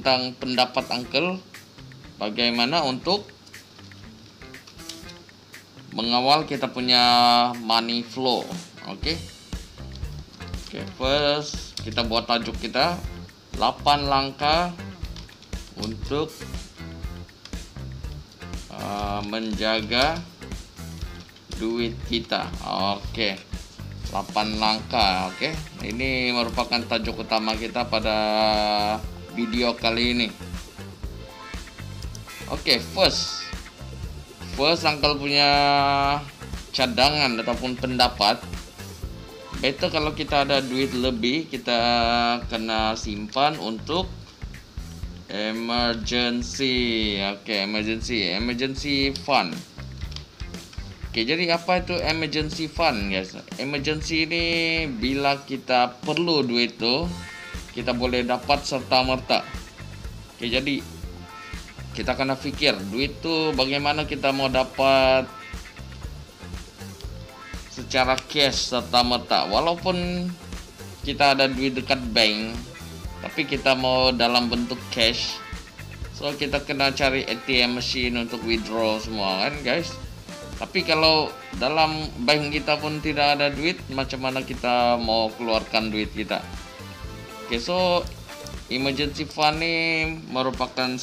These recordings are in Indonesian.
tentang pendapat Uncle bagaimana untuk mengawal kita punya money flow. Oke, first kita buat tajuk kita 8 langkah untuk menjaga duit kita. Oke, 8 langkah. Oke, ini merupakan tajuk utama kita pada video kali ini. Oke, first Uncle punya cadangan ataupun pendapat, better kalau kita ada duit lebih kita kena simpan untuk emergency. Oke, emergency fund. Oke, jadi apa itu emergency fund, guys? Emergency ini bila kita perlu duit tuh kita boleh dapat serta merta. Oke, jadi kita kena pikir duit tuh bagaimana kita mau dapat secara cash serta merta. Walaupun kita ada duit dekat bank, tapi kita mau dalam bentuk cash, so kita kena cari ATM machine untuk withdraw semua kan, guys. Tapi kalau dalam bank kita pun tidak ada duit, macam mana kita mau keluarkan duit kita? Oke, so emergency fund ini merupakan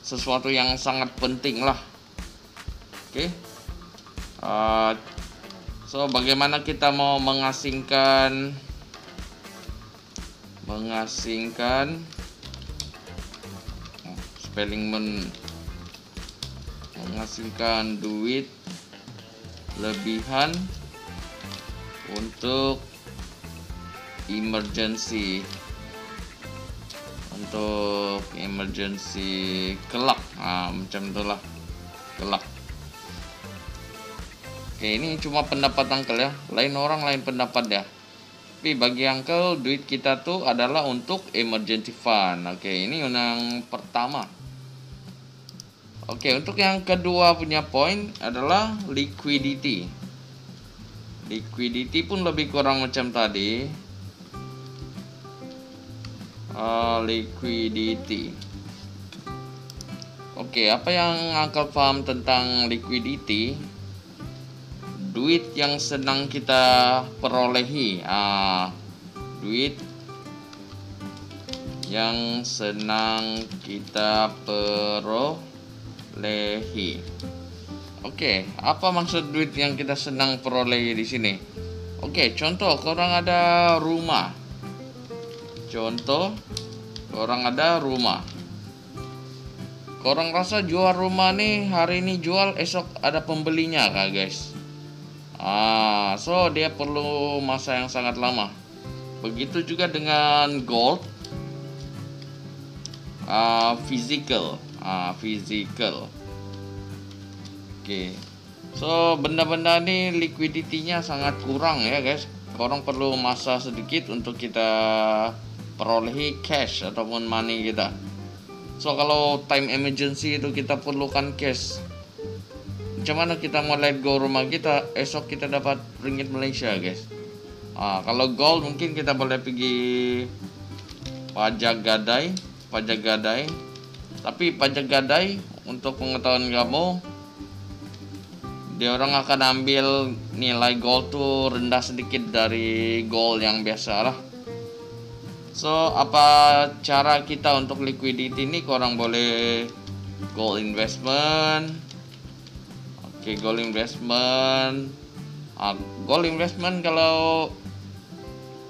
sesuatu yang sangat penting lah. Oke, so bagaimana kita mau mengasingkan mengasingkan duit lebihan untuk emergency kelak, macam itulah, kelak. Oke, ini cuma pendapat Uncle ya, lain orang lain pendapat ya. Tapi bagi Uncle duit kita tuh adalah untuk emergency fund. Oke, ini yang pertama. Oke, untuk yang kedua punya poin adalah liquidity. Liquidity pun lebih kurang macam tadi. Liquidity. Oke, apa yang Uncle paham tentang liquidity? Duit yang senang kita perolehi. Duit yang senang kita perolehi. Oke, apa maksud duit yang kita senang perolehi di sini? Oke, contoh orang ada rumah. Korang rasa jual rumah nih, hari ini jual, esok ada pembelinya kah, guys? So dia perlu masa yang sangat lama. Begitu juga dengan gold, physical. Oke, so benda-benda ini liquidity-nya sangat kurang ya, guys. Korang perlu masa sedikit untuk kita perolehi cash ataupun money kita. So kalau time emergency itu kita perlukan cash, macam mana kita mau let go rumah kita, esok kita dapat ringgit Malaysia, guys. Kalau gold mungkin kita boleh pergi pajak gadai. Tapi pajak gadai, untuk pengetahuan kamu, dia orang akan ambil nilai gold tuh rendah sedikit dari gold yang biasa lah. So apa cara kita untuk liquidity ini? Korang boleh gold investment. Oke, gold investment. Gold investment kalau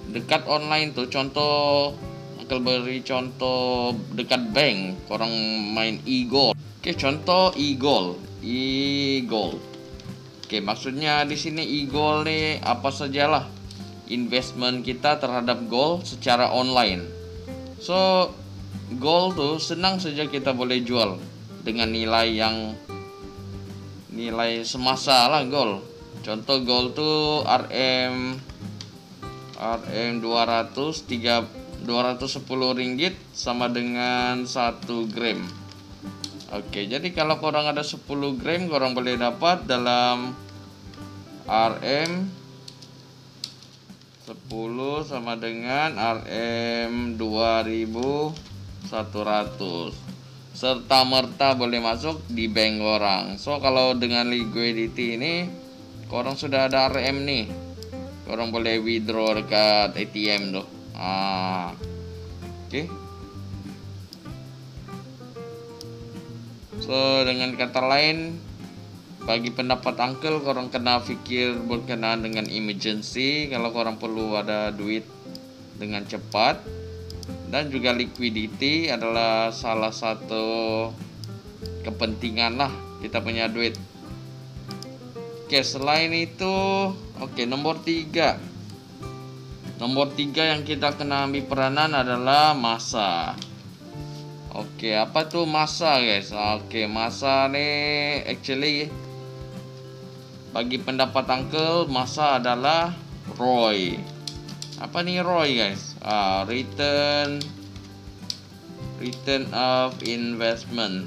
dekat online tuh, contoh Uncle beri contoh dekat bank, korang main e-gold. Oke, contoh e-gold. Oke, maksudnya di sini e-gold nih apa sajalah investment kita terhadap gold secara online. So gold tuh senang saja kita boleh jual dengan nilai semasa lah gold. Contoh gold tuh RM 210 ringgit sama dengan 1 gram. Oke, jadi kalau korang ada 10 gram, korang boleh dapat dalam RM 10 sama dengan RM 2100 serta merta boleh masuk di bank orang. So kalau dengan liquidity ini korang sudah ada RM nih, korang boleh withdraw dekat ATM tuh. Oke. So dengan kata lain, bagi pendapat uncle, korang kena pikir berkenaan dengan emergency, kalau korang perlu ada duit dengan cepat. Dan juga liquidity adalah salah satu kepentingan lah kita punya duit. Oke, selain itu, nomor 3 yang kita kena ambil peranan adalah masa. Oke, apa tuh masa, guys? Oke, masa nih actually bagi pendapat uncle, masa adalah ROI. Apa nih ROI, guys? Return of investment.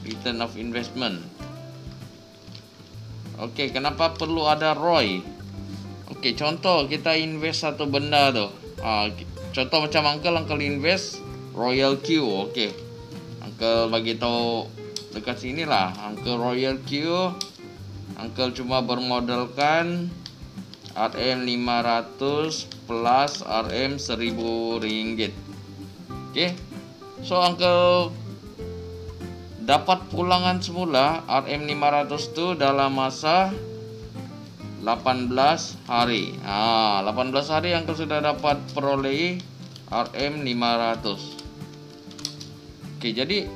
Return of investment. Oke, kenapa perlu ada ROI? Oke, contoh kita invest satu benda tuh. Contoh macam uncle invest Royal Q. Oke, uncle bagi tahu dekat sini lah. Uncle Royal Q, uncle cuma bermodalkan RM 500 plus RM 1000 ringgit. Oke, so uncle dapat pulangan semula RM 500 itu dalam masa 18 hari. 18 hari uncle sudah dapat peroleh RM 500. Oke, jadi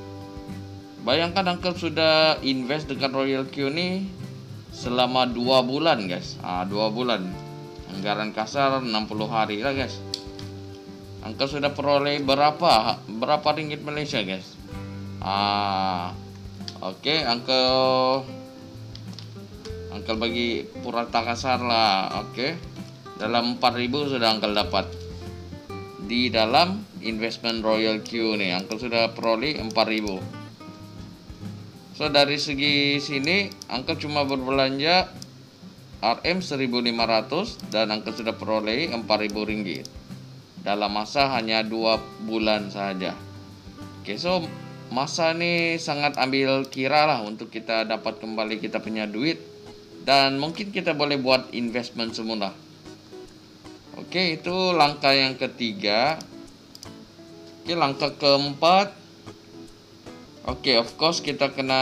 bayangkan uncle sudah invest dengan Royal Q ini selama 2 bulan, guys. 2 bulan. Anggaran kasar 60 hari lah, guys. Uncle sudah peroleh berapa ringgit Malaysia, guys? Oke, uncle bagi purata kasar lah. Oke. Dalam 4.000 sudah uncle dapat. Di dalam investment Royal Q nih, uncle sudah peroleh 4.000. So dari segi sini uncle cuma berbelanja RM 1.500 dan uncle sudah peroleh 4.000 ringgit dalam masa hanya 2 bulan saja. Oke, so masa ini sangat ambil kira lah untuk kita dapat kembali kita punya duit, dan mungkin kita boleh buat investment semula. Oke, itu langkah yang ketiga. Oke, langkah keempat. Oke, of course kita kena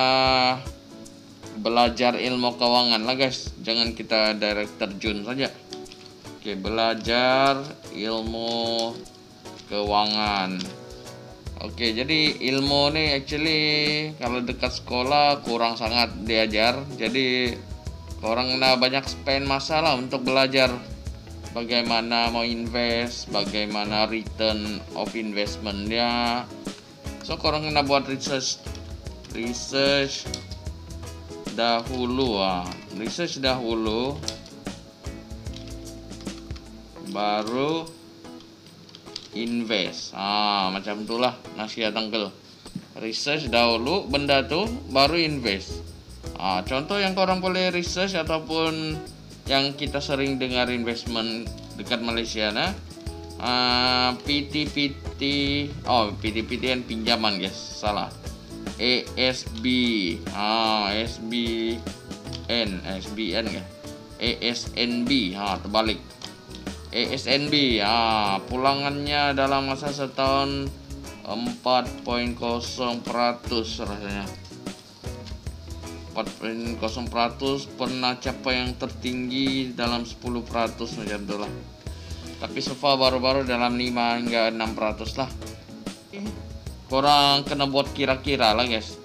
belajar ilmu keuangan lah, guys. Jangan kita direct terjun saja. Oke, belajar ilmu keuangan. Oke, jadi ilmu nih actually kalau dekat sekolah kurang sangat diajar. Jadi orang kena banyak spend masa lah untuk belajar bagaimana mau invest, bagaimana return of investmentnya. So korang kena buat research dahulu. Research dahulu baru invest. Macam itulah nasihat uncle. Research dahulu benda tuh baru invest. Contoh yang korang boleh research ataupun yang kita sering dengar investment dekat Malaysia nah. PT kan pinjaman, guys. Salah. ASB. SBN kan. ASNB. Terbalik. ASNB. Pulangannya dalam masa setahun 4.0% rasanya. 4.0% pernah capai yang tertinggi dalam 10% macam itulah. Tapi so far baru-baru dalam 5 hingga 6% lah. Korang kena buat kira-kira lah, guys.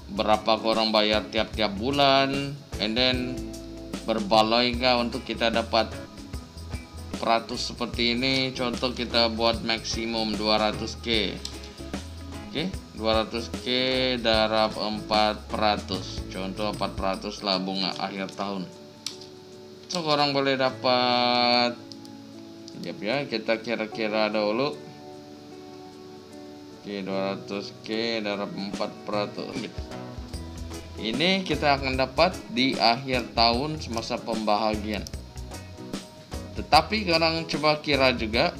Berapa korang bayar tiap-tiap bulan, and then berbaloi kah untuk kita dapat peratus seperti ini. Contoh kita buat maksimum 200k. Oke, 200k darab 4%. Contoh 4% lah bunga akhir tahun. So korang boleh dapat, ya kita kira-kira dahulu. Oke, 200k darab 4%. Ini kita akan dapat di akhir tahun semasa pembahagian. Tetapi korang coba kira juga,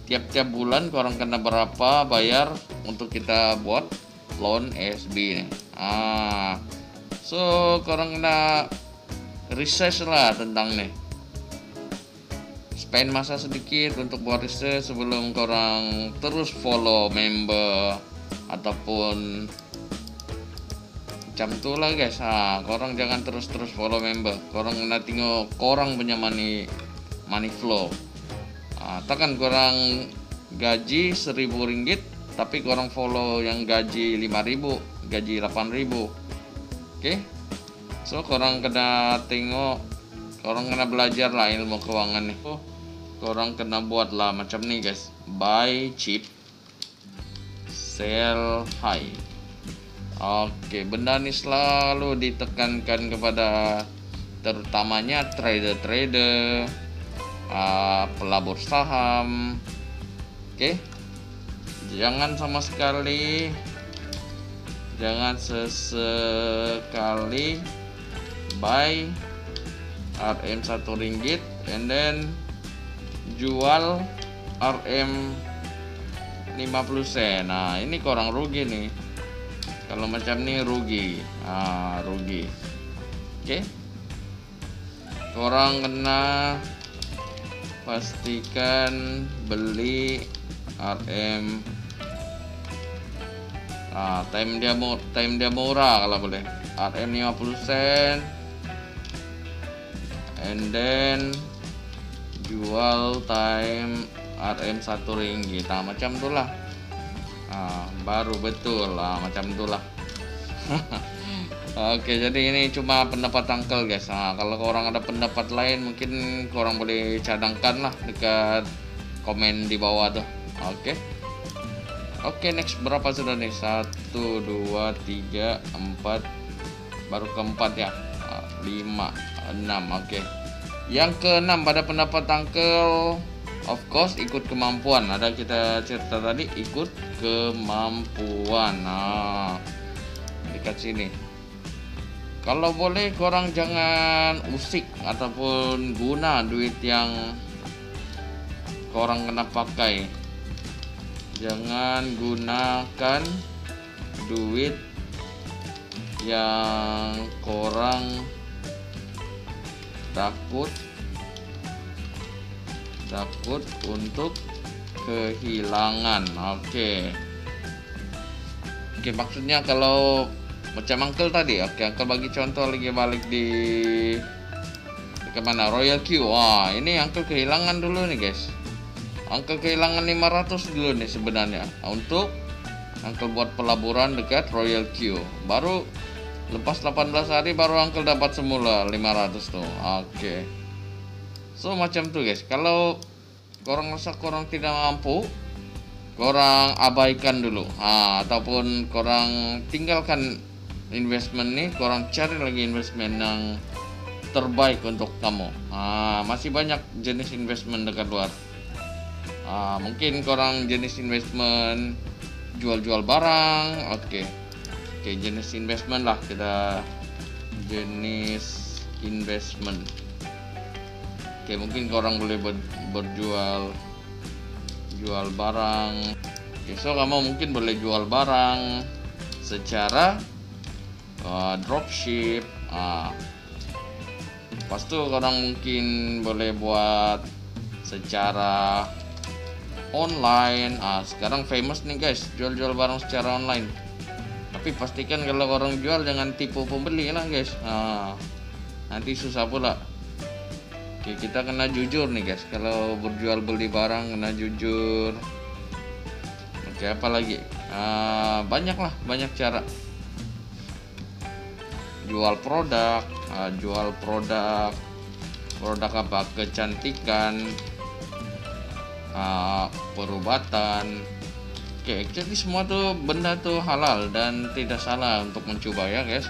tiap-tiap bulan korang kena berapa bayar untuk kita buat loan SB nih. So korang kena research lah tentang nih. Spend masa sedikit untuk buat research sebelum korang terus follow member ataupun macam tu lah guys. Korang jangan terus follow member. Korang kena tengok korang punya money flow. Takkan korang gaji Rp1.000 tapi korang follow yang gaji 5.000, gaji 8.000. Oke. So korang kena tengok, korang kena belajar lah ilmu keuangan nih. Korang kena buat lah macam nih guys. Buy cheap, sell high. Oke, benda ini selalu ditekankan kepada terutamanya trader-trader, pelabur saham. Oke, jangan sama sekali, jangan sesekali buy RM Rp1 and then jual RM 50 sen. Ini korang rugi nih. Kalau macam ni rugi. Rugi. Oke. Korang kena pastikan beli RM time dia murah kalau boleh. RM 50 sen and then jual time RM Rp1. Macam itulah. Baru betul lah macam itulah. Oke, jadi ini cuma pendapat Uncle guys. Kalau korang ada pendapat lain mungkin korang boleh cadangkan lah dekat komen di bawah tuh. Oke, next berapa sudah nih? 1, 2, 3, 4, baru keempat ya. 5, 6. Oke. Yang keenam pada pendapat Uncle, of course ikut kemampuan. Ada kita cerita tadi ikut kemampuan. Dekat sini. Kalau boleh korang jangan usik ataupun guna duit yang korang kena pakai. Jangan gunakan duit yang korang takut untuk kehilangan. Oke, maksudnya kalau macam Uncle tadi. Uncle bagi contoh lagi balik di kemana, Royal Q. Ini Uncle kehilangan dulu nih guys. Uncle kehilangan 500 dulu nih sebenarnya untuk Uncle buat pelaburan dekat Royal Q. Baru lepas 18 hari baru Uncle dapat semula 500 tuh. Oke. So macam tuh guys. Kalau korang rasa korang tidak mampu, korang abaikan dulu. Ataupun korang tinggalkan investment nih, korang cari lagi investment yang terbaik untuk kamu. Masih banyak jenis investment dekat luar. Mungkin korang jenis investment jual-jual barang. Oke, jenis investment lah kita, jenis investment. Mungkin korang boleh berjual barang. So kamu mungkin boleh jual barang secara dropship. Pas tu korang mungkin boleh buat secara online. Sekarang famous nih guys, jual-jual barang secara online. Tapi pastikan kalau orang jual jangan tipu pembeli lah guys. Nanti susah pula. Kita kena jujur nih guys. Kalau berjual beli barang kena jujur. Apa lagi? Banyak cara. Jual produk apa? Kecantikan, perubatan. Jadi semua tuh benda tuh halal dan tidak salah untuk mencoba ya guys.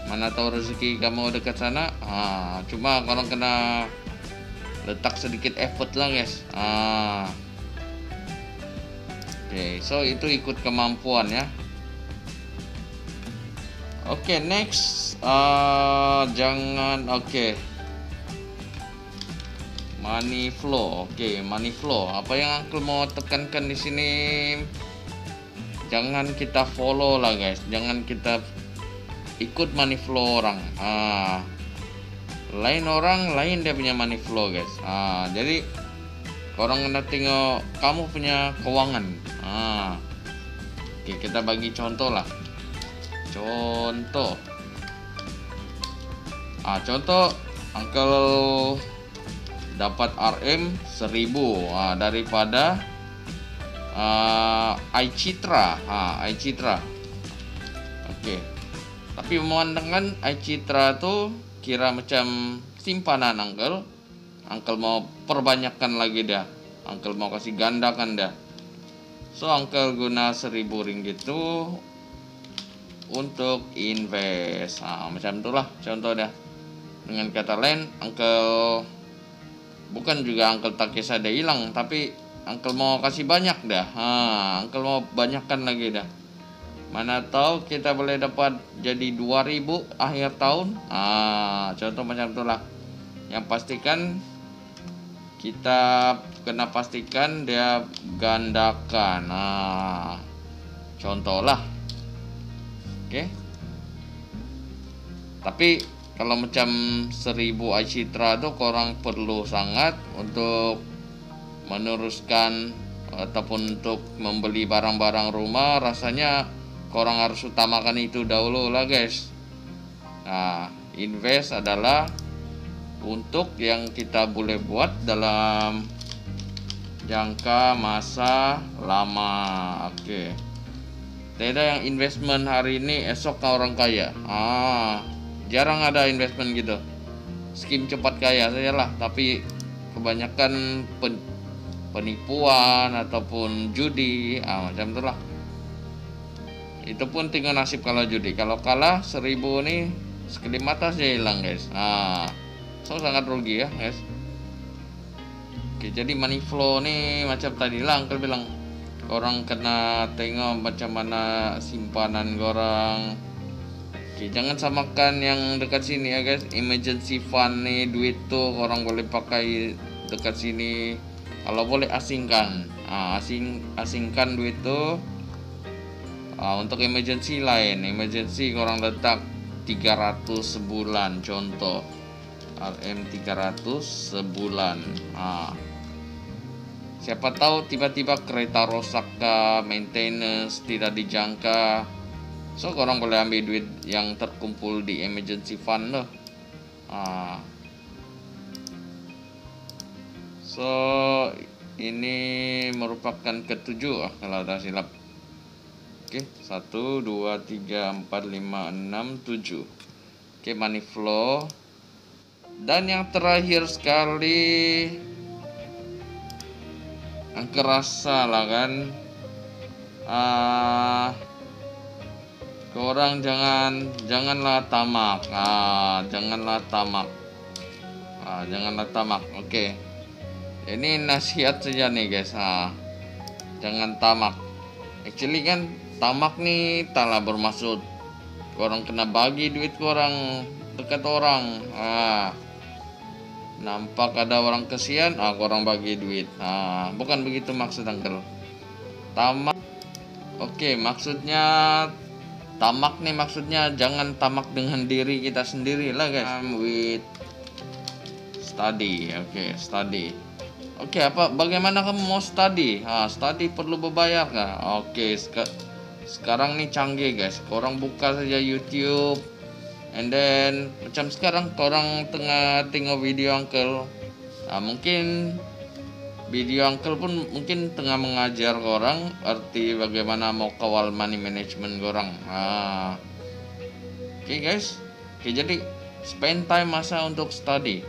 Mana tahu rezeki kamu dekat sana. Cuma kalau kena letak sedikit effort lah guys. So itu ikut kemampuan ya. Oke, next jangan money flow. Money flow. Apa yang Uncle mau tekankan di sini? Jangan kita follow lah guys, jangan kita ikut money flow orang. Lain orang, lain dia punya money flow guys. Jadi orang kena tengok kamu punya keuangan. Oke, kita bagi contoh lah. Contoh Uncle dapat RM 1000 daripada iCitra. iCitra. Oke. Tapi memandangkan iCitra tuh kira macam simpanan Uncle. Uncle mau perbanyakkan lagi dah. Uncle mau kasih gandakan dah. So Uncle guna 1000 ringgit tuh untuk invest. Macam itulah contoh dah. Dengan kata lain, Uncle bukan juga Uncle tak kisah dia hilang, tapi Uncle mau kasih banyak dah. Uncle mau banyakkan lagi dah. Mana tahu kita boleh dapat jadi 2000 akhir tahun. Contoh macam itulah. Yang pastikan kita kena pastikan dia gandakan. Contoh lah. Oke. Tapi kalau macam 1000 iCitra tuh korang perlu sangat untuk meneruskan ataupun untuk membeli barang-barang rumah, rasanya korang harus utamakan itu dahulu lah guys. Invest adalah untuk yang kita boleh buat dalam jangka masa lama. Tidak yang investment hari ini esok orang kaya. Jarang ada investment gitu. Skim cepat kaya sajalah, tapi kebanyakan penipuan ataupun judi, macam itulah. Itu pun tinggal nasib kalau judi. Kalau kalah 1000 nih sekelip mata saja hilang guys. So sangat rugi ya guys. Jadi money flow nih macam tadi lah Uncle bilang, orang kena tengok macam mana simpanan orang. Jangan samakan yang dekat sini ya guys. Emergency fund nih, duit tuh orang boleh pakai dekat sini. Kalau boleh asingkan. Asingkan duit tuh untuk emergency lain. Emergency orang letak 300 sebulan contoh. RM 300 sebulan. Siapa tahu tiba-tiba kereta rosak ke maintenance tidak dijangka. So orang boleh ambil duit yang terkumpul di emergency fund loh. So ini merupakan ketujuh kalau tak silap. 1, 2, 3, 4, 5, 6, 7. Money flow. Dan yang terakhir sekali, Uncle rasa lah kan, korang janganlah tamak. Janganlah tamak. Ini nasihat saja nih guys. Jangan tamak. Actually kan tamak nih taklah bermaksud korang kena bagi duit korang dekat orang. Nampak ada orang kesian, korang bagi duit. Bukan begitu maksud Uncle. Tamak. Maksudnya tamak nih maksudnya jangan tamak dengan diri kita sendiri lah guys. With study. Study. Bagaimana kamu mau study? Study perlu berbayar kah? Sekarang nih canggih guys. Korang buka saja YouTube. And then macam sekarang korang tengah tengok video Uncle. Mungkin video Uncle pun mungkin tengah mengajar korang arti bagaimana mau kawal money management korang. Guys. Jadi spend time masa untuk study.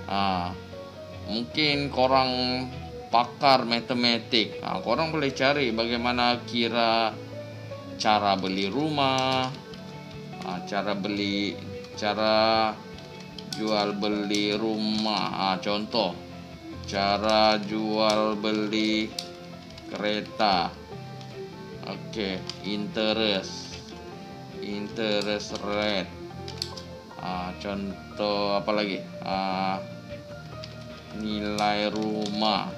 Mungkin korang pakar matematik. Korang boleh cari bagaimana kira cara beli rumah, cara jual beli rumah, contoh cara jual beli kereta, interest, interest rate. Contoh apa lagi? Nilai rumah.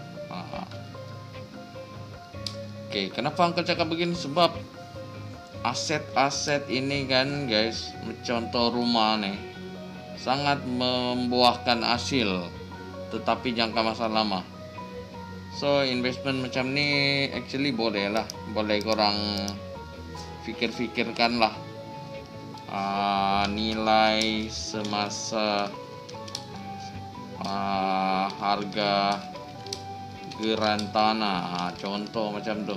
Oke, kenapa Uncle cakap begini? Sebab aset-aset ini kan guys, contoh rumah nih, sangat membuahkan hasil, tetapi jangka masa lama. So investment macam ni actually boleh lah, boleh korang fikir-fikirkan lah. Nilai semasa harga geran tanah, contoh macam tu.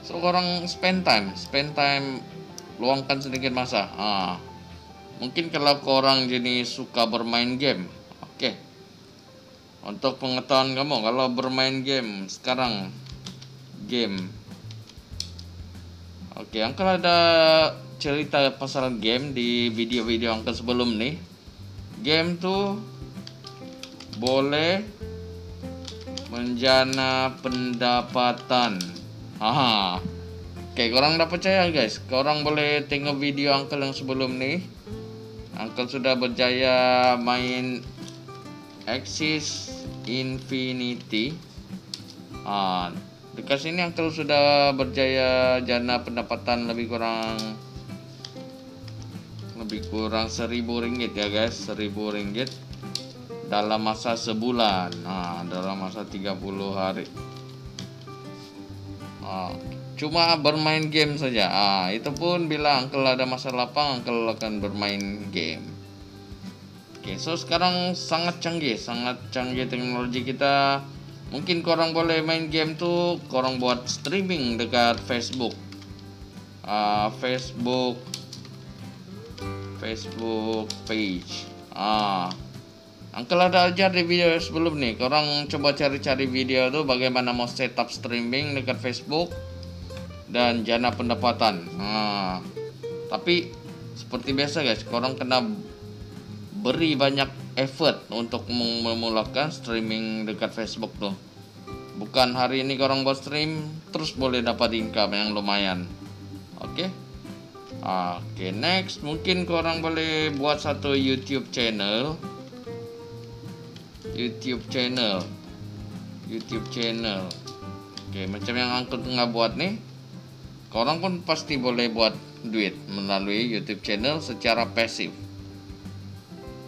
So korang spend time, luangkan sedikit masa. Mungkin kalau korang jenis suka bermain game, oke. Untuk pengetahuan kamu, kalau bermain game sekarang, oke, Uncle ada cerita pasal game di video-video Uncle sebelum nih. Game tuh boleh menjana pendapatan. Oke, korang dah percaya guys, korang boleh tengok video Uncle yang sebelum nih. Uncle sudah berjaya main Axis Infinity. Dekat sini Uncle sudah berjaya jana pendapatan lebih kurang RM1.000 ya guys, RM1.000 dalam masa sebulan. Dalam masa 30 hari. Cuma bermain game saja. Itu pun bila Uncle ada masa lapang, Uncle akan bermain game. Oke, so sekarang sangat canggih teknologi kita. Mungkin korang boleh main game tuh, korang buat streaming dekat Facebook. Facebook page. Uncle ada ajar di video sebelum nih. Korang coba cari-cari video tuh bagaimana mau setup streaming dekat Facebook dan jana pendapatan. Tapi seperti biasa guys, korang kena beri banyak effort untuk memulakan streaming dekat Facebook tuh. Bukan hari ini korang buat stream terus boleh dapat income yang lumayan. Oke, next mungkin korang boleh buat satu YouTube channel. Oke, macam yang Uncle tengah buat nih. Korang pun pasti boleh buat duit melalui YouTube channel secara pasif.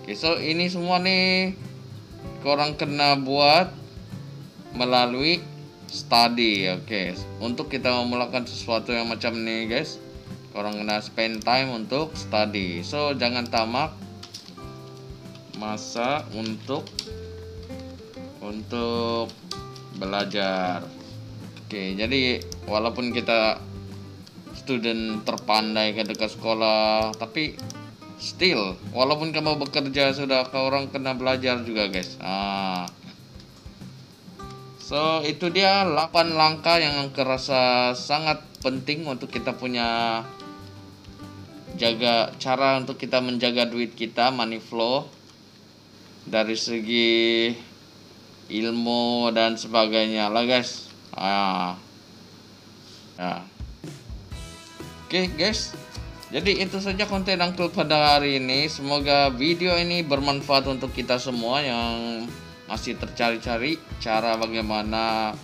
Oke, so ini semua nih korang kena buat melalui study. Oke, untuk kita memulakan sesuatu yang macam ini guys, korang kena spend time untuk study. So jangan tamak masa untuk belajar. Oke, jadi walaupun kita student terpandai ke dekat sekolah, tapi still walaupun kamu bekerja sudah, orang kena belajar juga guys. So itu dia 8 langkah yang Uncle rasa sangat penting untuk kita punya cara untuk kita menjaga duit kita, money flow, dari segi ilmu dan sebagainya lah guys. Oke guys, jadi itu saja konten Uncle pada hari ini. Semoga video ini bermanfaat untuk kita semua yang masih tercari-cari cara bagaimana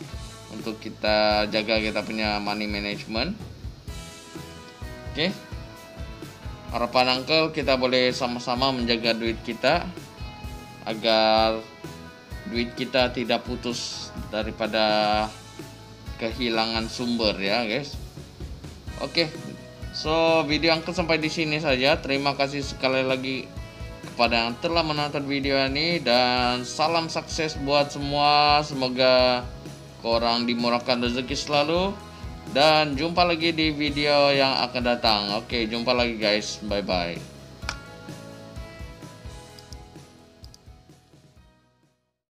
untuk kita jaga kita punya money management. Oke, harapan Uncle kita boleh sama-sama menjaga duit kita agar duit kita tidak putus daripada kehilangan sumber ya guys. Oke, so video Uncle sampai di sini saja. Terima kasih sekali lagi kepada yang telah menonton video ini, dan salam sukses buat semua. Semoga korang dimurahkan rezeki selalu, dan jumpa lagi di video yang akan datang. Oke, jumpa lagi guys, bye bye.